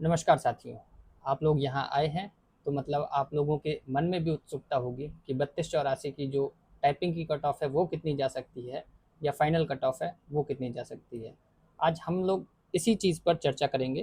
नमस्कार साथियों, आप लोग यहाँ आए हैं तो मतलब आप लोगों के मन में भी उत्सुकता होगी कि 3284 की जो टाइपिंग की कट ऑफ है वो कितनी जा सकती है या फाइनल कट ऑफ है वो कितनी जा सकती है। आज हम लोग इसी चीज़ पर चर्चा करेंगे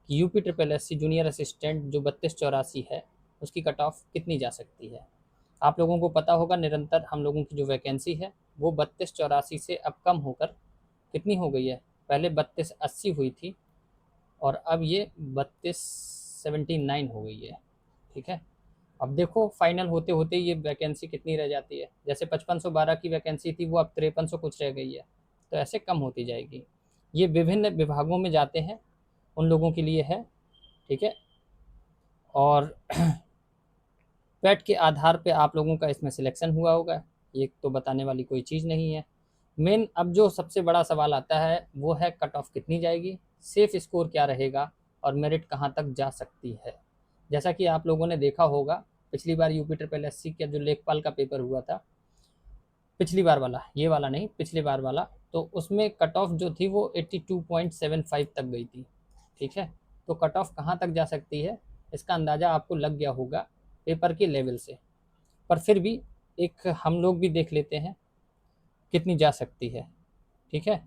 कि UP triple S C junior assistant जो 3284 है उसकी कट ऑफ कितनी जा सकती है। आप लोगों को पता होगा निरंतर हम लोगों की जो वैकेंसी है वो 3284 से अब कम होकर कितनी हो गई है। पहले 3280 हुई थी और अब ये 3279 हो गई है। ठीक है, अब देखो फाइनल होते होते ये वैकेंसी कितनी रह जाती है। जैसे 5512 की वैकेंसी थी वो अब 5300 कुछ रह गई है, तो ऐसे कम होती जाएगी। ये विभिन्न विभागों में जाते हैं, उन लोगों के लिए है। ठीक है, और पेट के आधार पे आप लोगों का इसमें सिलेक्शन हुआ होगा, ये तो बताने वाली कोई चीज़ नहीं है। मेन अब जो सबसे बड़ा सवाल आता है वो है कट ऑफ कितनी जाएगी, सेफ स्कोर क्या रहेगा और मेरिट कहाँ तक जा सकती है। जैसा कि आप लोगों ने देखा होगा पिछली बार यूपी ट्रिपल एस सी का जो लेखपाल का पेपर हुआ था, पिछली बार वाला, ये वाला नहीं, पिछली बार वाला, तो उसमें कट ऑफ जो थी वो 82.75 तक गई थी। ठीक है, तो कट ऑफ कहाँ तक जा सकती है इसका अंदाज़ा आपको लग गया होगा पेपर के लेवल से। पर फिर भी एक हम लोग भी देख लेते हैं कितनी जा सकती है। ठीक है,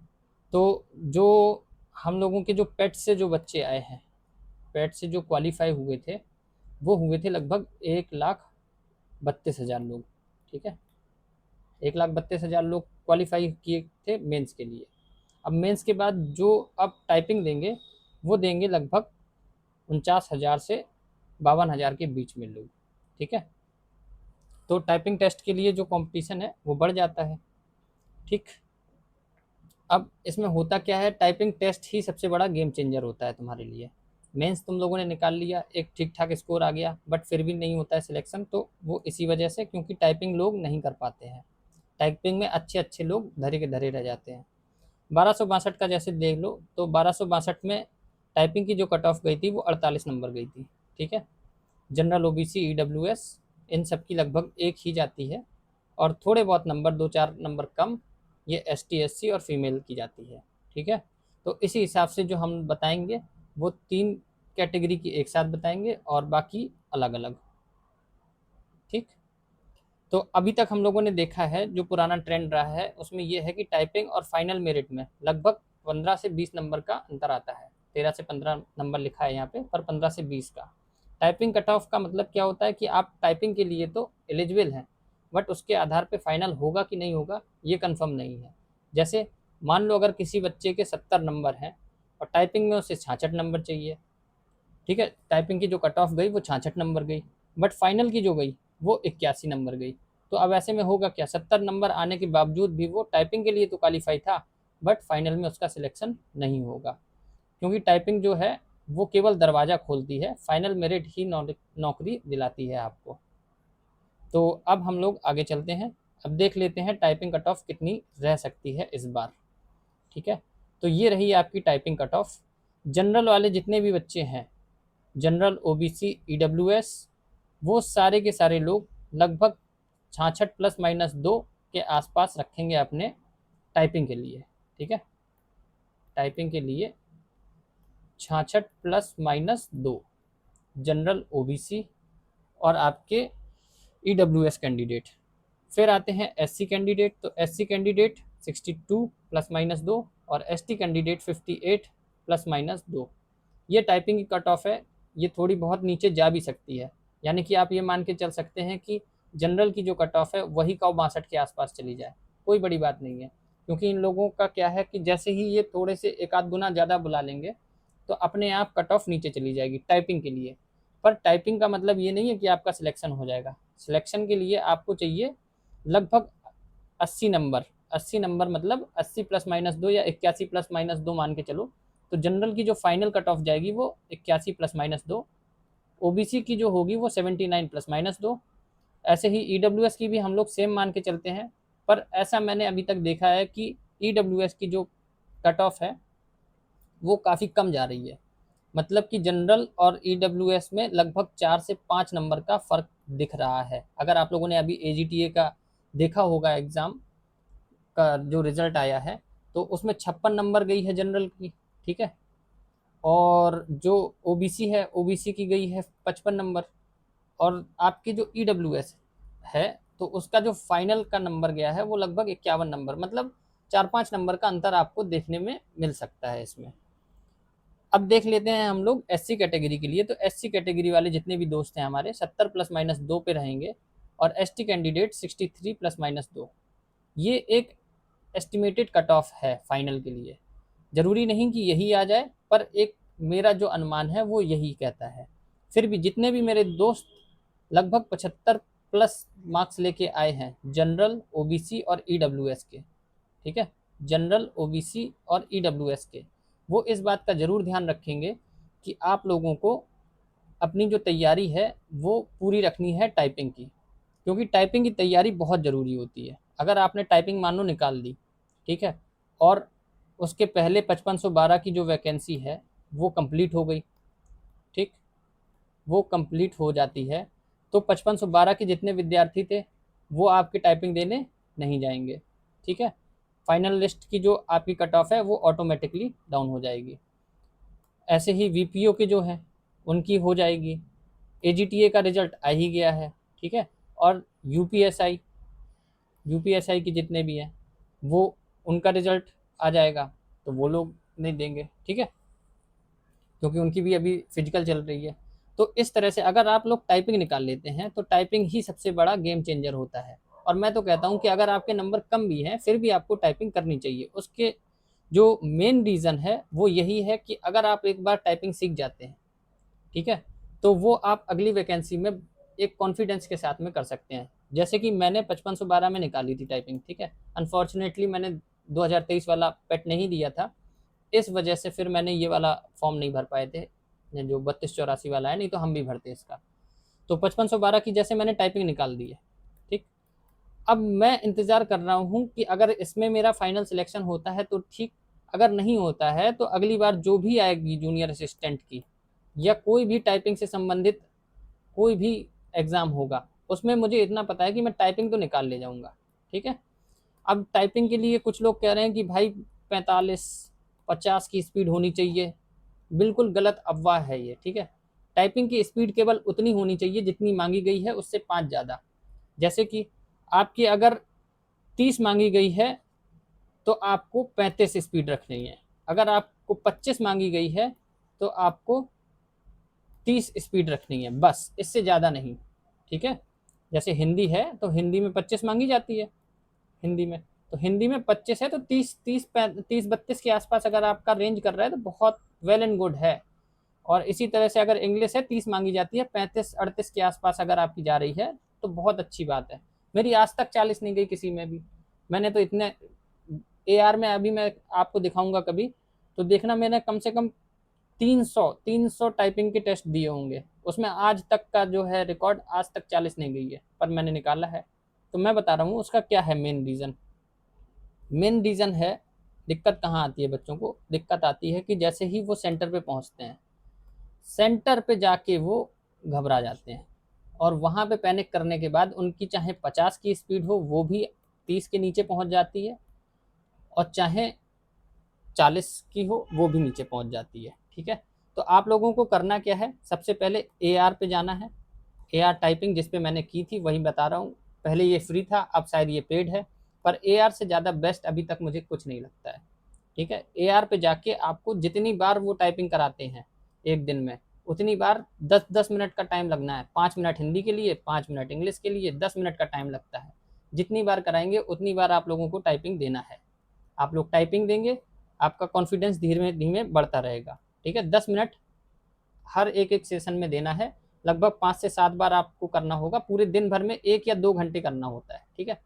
तो जो हम लोगों के जो पेट से जो बच्चे आए हैं, पेट से जो क्वालिफाई हुए थे वो हुए थे लगभग 1,32,000 लोग। ठीक है, 1,32,000 लोग क्वालिफाई किए थे मेंस के लिए। अब मेंस के बाद जो अब टाइपिंग देंगे वो देंगे लगभग 49,000 से 52,000 के बीच में लोग। ठीक है, तो टाइपिंग टेस्ट के लिए जो कंपटीशन है वो बढ़ जाता है। ठीक, अब इसमें होता क्या है, टाइपिंग टेस्ट ही सबसे बड़ा गेम चेंजर होता है तुम्हारे लिए। मेंस तुम लोगों ने निकाल लिया, एक ठीक ठाक स्कोर आ गया, बट फिर भी नहीं होता है सिलेक्शन, तो वो इसी वजह से क्योंकि टाइपिंग लोग नहीं कर पाते हैं। टाइपिंग में अच्छे अच्छे लोग धरे के धरे रह जाते हैं। 1262 का जैसे देख लो, तो 1262 में टाइपिंग की जो कट ऑफ गई थी वो 48 नंबर गई थी। ठीक है, जनरल ओबीसी ईडब्ल्यूएस इन सब की लगभग एक ही जाती है, और थोड़े बहुत नंबर, दो चार नंबर कम, ये एस टी एस सी और फीमेल की जाती है। ठीक है, तो इसी हिसाब से जो हम बताएंगे वो तीन कैटेगरी की एक साथ बताएंगे और बाकी अलग अलग। ठीक, तो अभी तक हम लोगों ने देखा है जो पुराना ट्रेंड रहा है उसमें ये है कि टाइपिंग और फाइनल मेरिट में लगभग 15 से 20 नंबर का अंतर आता है। 13 से 15 नंबर लिखा है यहाँ पे, पर 15 से 20 का। टाइपिंग कट ऑफ का मतलब क्या होता है कि आप टाइपिंग के लिए तो एलिजिबल हैं, बट उसके आधार पे फाइनल होगा कि नहीं होगा ये कंफर्म नहीं है। जैसे मान लो अगर किसी बच्चे के 70 नंबर हैं और टाइपिंग में उसे 66 नंबर चाहिए। ठीक है, टाइपिंग की जो कट ऑफ गई वो 66 नंबर गई, बट फाइनल की जो गई वो 81 नंबर गई। तो अब ऐसे में होगा क्या, 70 नंबर आने के बावजूद भी वो टाइपिंग के लिए तो क्वालिफाई था, बट फाइनल में उसका सिलेक्शन नहीं होगा। क्योंकि टाइपिंग जो है वो केवल दरवाज़ा खोलती है, फाइनल मेरिट ही नौकरी दिलाती है आपको। तो अब हम लोग आगे चलते हैं, अब देख लेते हैं टाइपिंग कट ऑफ कितनी रह सकती है इस बार। ठीक है, तो ये रही आपकी टाइपिंग कट ऑफ। जनरल वाले जितने भी बच्चे हैं, जनरल ओबीसी ईडब्ल्यूएस, वो सारे के सारे लोग लगभग 66 ± 2 के आसपास रखेंगे अपने टाइपिंग के लिए। ठीक है, टाइपिंग के लिए 66 ± 2 जनरल ओबीसी और आपके ईडब्ल्यूएस कैंडिडेट। फिर आते हैं एससी कैंडिडेट, तो एससी कैंडिडेट 62 ± 2 और एसटी कैंडिडेट 58 ± 2। ये टाइपिंग की कट ऑफ है, ये थोड़ी बहुत नीचे जा भी सकती है। यानी कि आप ये मान के चल सकते हैं कि जनरल की जो कट ऑफ है वही 62 के आसपास चली जाए, कोई बड़ी बात नहीं है। क्योंकि इन लोगों का क्या है कि जैसे ही ये थोड़े से एक आध गुना ज़्यादा बुला लेंगे तो अपने आप कट ऑफ नीचे चली जाएगी टाइपिंग के लिए। पर टाइपिंग का मतलब ये नहीं है कि आपका सिलेक्शन हो जाएगा। सिलेक्शन के लिए आपको चाहिए लगभग 80 नंबर। 80 नंबर मतलब 80 ± 2 या 81 ± 2 मान के चलो। तो जनरल की जो फाइनल कट ऑफ जाएगी वो 81 ± 2। ओबीसी की जो होगी वो 79 ± 2। ऐसे ही ईडब्ल्यूएस की भी हम लोग सेम मान के चलते हैं। पर ऐसा मैंने अभी तक देखा है कि ईडब्ल्यूएस की जो कट ऑफ है वो काफ़ी कम जा रही है। मतलब कि जनरल और ईडब्ल्यूएस में लगभग 4 से 5 नंबर का फ़र्क दिख रहा है। अगर आप लोगों ने अभी एजीटीए का देखा होगा एग्ज़ाम का जो रिज़ल्ट आया है, तो उसमें 56 नंबर गई है जनरल की। ठीक है, और जो ओबीसी है, ओबीसी की गई है 55 नंबर, और आपकी जो ईडब्ल्यूएस है तो उसका जो फाइनल का नंबर गया है वो लगभग 51 नंबर, मतलब 4-5 नंबर का अंतर आपको देखने में मिल सकता है इसमें। अब देख लेते हैं हम लोग एससी कैटेगरी के लिए। तो एससी कैटेगरी वाले जितने भी दोस्त हैं हमारे 70 प्लस माइनस 2 पे रहेंगे, और एसटी कैंडिडेट 63 प्लस माइनस 2। ये एक एस्टिमेटेड कट ऑफ है फाइनल के लिए, जरूरी नहीं कि यही आ जाए, पर एक मेरा जो अनुमान है वो यही कहता है। फिर भी जितने भी मेरे दोस्त लगभग 75 प्लस मार्क्स लेके आए हैं जनरल, ओबीसी और ईडब्ल्यूएस के, ठीक है, जनरल, ओबीसी और ईडब्ल्यूएस के, वो इस बात का ज़रूर ध्यान रखेंगे कि आप लोगों को अपनी जो तैयारी है वो पूरी रखनी है टाइपिंग की, क्योंकि टाइपिंग की तैयारी बहुत ज़रूरी होती है। अगर आपने टाइपिंग मान लो निकाल ली, ठीक है, और उसके पहले 5512 की जो वैकेंसी है वो कंप्लीट हो गई, ठीक, वो कंप्लीट हो जाती है, तो 5512 के जितने विद्यार्थी थे वो आपकी टाइपिंग देने नहीं जाएंगे, ठीक है। फाइनल लिस्ट की जो आपकी कट ऑफ है वो ऑटोमेटिकली डाउन हो जाएगी। ऐसे ही वीपीओ के जो हैं उनकी हो जाएगी। एजीटीए का रिजल्ट आ ही गया है, ठीक है, और यूपीएसआई, यूपीएसआई के जितने भी हैं वो उनका रिजल्ट आ जाएगा, तो वो लोग नहीं देंगे, ठीक है, क्योंकि उनकी भी अभी फिजिकल चल रही है। तो इस तरह से अगर आप लोग टाइपिंग निकाल लेते हैं तो टाइपिंग ही सबसे बड़ा गेम चेंजर होता है। और मैं तो कहता हूं कि अगर आपके नंबर कम भी हैं फिर भी आपको टाइपिंग करनी चाहिए। उसके जो मेन रीज़न है वो यही है कि अगर आप एक बार टाइपिंग सीख जाते हैं, ठीक है, तो वो आप अगली वैकेंसी में एक कॉन्फिडेंस के साथ में कर सकते हैं। जैसे कि मैंने 5512 में निकाली थी टाइपिंग, ठीक है, अनफॉर्चुनेटली मैंने 2023 वाला पेट नहीं दिया था, इस वजह से फिर मैंने ये वाला फॉर्म नहीं भर पाए थे जो 3284 वाला है, नहीं तो हम भी भरते इसका। तो 5512 की जैसे मैंने टाइपिंग निकाल दी है, ठीक। अब मैं इंतज़ार कर रहा हूँ कि अगर इसमें मेरा फाइनल सिलेक्शन होता है तो ठीक, अगर नहीं होता है तो अगली बार जो भी आएगी जूनियर असिस्टेंट की या कोई भी टाइपिंग से संबंधित कोई भी एग्ज़ाम होगा उसमें मुझे इतना पता है कि मैं टाइपिंग तो निकाल ले जाऊँगा, ठीक है। अब टाइपिंग के लिए कुछ लोग कह रहे हैं कि भाई 45-50 की स्पीड होनी चाहिए, बिल्कुल गलत अफवाह है ये, ठीक है। टाइपिंग की स्पीड केवल उतनी होनी चाहिए जितनी मांगी गई है, उससे 5 ज़्यादा। जैसे कि आपकी अगर 30 मांगी गई है तो आपको 35 स्पीड रखनी है, अगर आपको 25 मांगी गई है तो आपको 30 स्पीड रखनी है, बस, इससे ज़्यादा नहीं, ठीक है। जैसे हिंदी है तो हिंदी में 25 मांगी जाती है, हिंदी में, तो हिंदी में 25 है तो 30-32 के आसपास अगर आपका रेंज कर रहा है तो बहुत वेल एंड गुड है। और इसी तरह से अगर इंग्लिश है 30 मांगी जाती है, 35-38 के आसपास अगर आपकी जा रही है तो बहुत अच्छी बात है। मेरी आज तक 40 नहीं गई किसी में भी, मैंने तो इतने एआर में, अभी मैं आपको दिखाऊंगा कभी तो देखना, मैंने कम से कम 300 टाइपिंग के टेस्ट दिए होंगे, उसमें आज तक का जो है रिकॉर्ड आज तक 40 नहीं गई है, पर मैंने निकाला है। तो मैं बता रहा हूँ उसका क्या है मेन रीज़न। मेन रीज़न है, दिक्कत कहाँ आती है बच्चों को, दिक्कत आती है कि जैसे ही वो सेंटर पे पहुँचते हैं, सेंटर पे जाके वो घबरा जाते हैं, और वहाँ पे पैनिक करने के बाद उनकी चाहे 50 की स्पीड हो वो भी 30 के नीचे पहुँच जाती है, और चाहे 40 की हो वो भी नीचे पहुँच जाती है, ठीक है। तो आप लोगों को करना क्या है, सबसे पहले एआर पे जाना है। एआर टाइपिंग जिस पे मैंने की थी वही बता रहा हूँ, पहले ये फ्री था, अब शायद ये पेड है, पर एआर से ज़्यादा बेस्ट अभी तक मुझे कुछ नहीं लगता है, ठीक है। एआर पे जाके आपको जितनी बार वो टाइपिंग कराते हैं एक दिन में, उतनी बार 10-10 मिनट का टाइम लगना है, 5 मिनट हिंदी के लिए, 5 मिनट इंग्लिश के लिए, 10 मिनट का टाइम लगता है। जितनी बार कराएंगे उतनी बार आप लोगों को टाइपिंग देना है। आप लोग टाइपिंग देंगे, आपका कॉन्फिडेंस धीरे धीरे बढ़ता रहेगा, ठीक है। 10 मिनट हर एक एक सेशन में देना है, लगभग 5 से 7 बार आपको करना होगा, पूरे दिन भर में 1 या 2 घंटे करना होता है, ठीक है।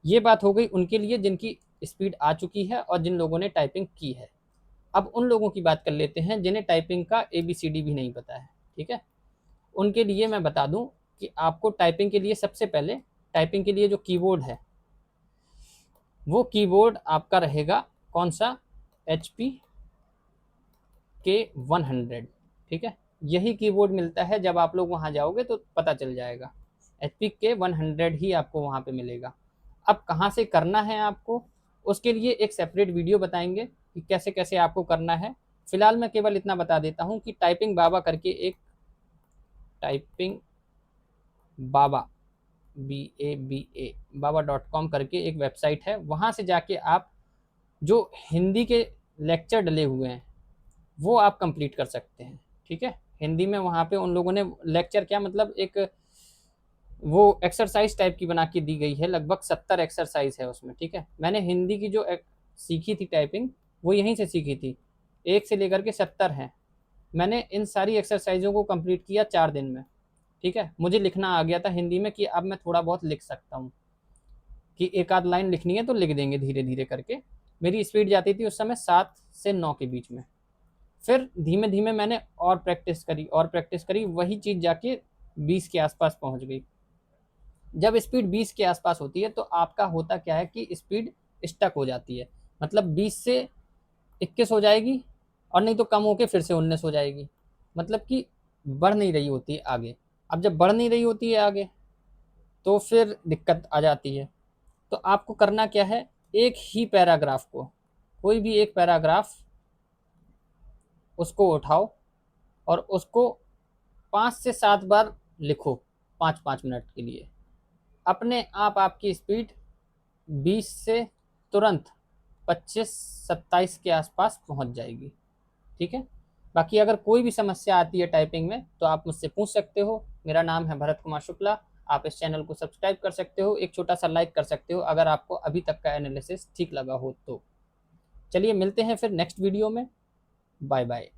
ये बात हो गई उनके लिए जिनकी स्पीड आ चुकी है और जिन लोगों ने टाइपिंग की है। अब उन लोगों की बात कर लेते हैं जिन्हें टाइपिंग का ABCD भी नहीं पता है, ठीक है। उनके लिए मैं बता दूं कि आपको टाइपिंग के लिए सबसे पहले, टाइपिंग के लिए जो कीबोर्ड है वो कीबोर्ड आपका रहेगा कौन सा, HP K100, ठीक है। यही कीबोर्ड मिलता है, जब आप लोग वहाँ जाओगे तो पता चल जाएगा, HP K100 ही आपको वहाँ पे मिलेगा। अब कहाँ से करना है आपको, उसके लिए एक सेपरेट वीडियो बताएंगे कि कैसे कैसे आपको करना है। फिलहाल मैं केवल इतना बता देता हूँ कि टाइपिंग बाबा करके एक टाइपिंग बाबा BABA baba.com करके एक वेबसाइट है, वहाँ से जाके आप जो हिंदी के लेक्चर डले हुए हैं वो आप कंप्लीट कर सकते हैं। ठीक है, हिंदी में वहाँ पे उन लोगों ने लेक्चर क्या मतलब एक वो एक्सरसाइज टाइप की बना के दी गई है, लगभग 70 एक्सरसाइज है उसमें। ठीक है, मैंने हिंदी की जो सीखी थी टाइपिंग वो यहीं से सीखी थी, 1 से लेकर के 70 हैं। मैंने इन सारी एक्सरसाइजों को कंप्लीट किया 4 दिन में। ठीक है, मुझे लिखना आ गया था हिंदी में कि अब मैं थोड़ा बहुत लिख सकता हूँ, कि एक आध लाइन लिखनी है तो लिख देंगे धीरे धीरे करके। मेरी स्पीड जाती थी उस समय 7 से 9 के बीच में। फिर धीमे धीमे मैंने और प्रैक्टिस करी, वही चीज़ जाके 20 के आसपास पहुंच गई। जब स्पीड 20 के आसपास होती है तो आपका होता क्या है कि स्पीड स्टक हो जाती है, मतलब 20 से 21 हो जाएगी और नहीं तो कम होके फिर से 19 हो जाएगी, मतलब कि बढ़ नहीं रही होती है आगे। अब जब बढ़ नहीं रही होती है आगे तो फिर दिक्कत आ जाती है। तो आपको करना क्या है, एक ही पैराग्राफ को, कोई भी एक पैराग्राफ उसको उठाओ और उसको 5 से 7 बार लिखो, 5-5 मिनट के लिए। अपने आप आपकी स्पीड 20 से तुरंत 25-27 के आसपास पहुंच जाएगी। ठीक है, बाकी अगर कोई भी समस्या आती है टाइपिंग में तो आप मुझसे पूछ सकते हो। मेरा नाम है भरत कुमार शुक्ला। आप इस चैनल को सब्सक्राइब कर सकते हो, एक छोटा सा लाइक कर सकते हो अगर आपको अभी तक का एनालिसिस ठीक लगा हो तो। चलिए मिलते हैं फिर नेक्स्ट वीडियो में। Bye bye.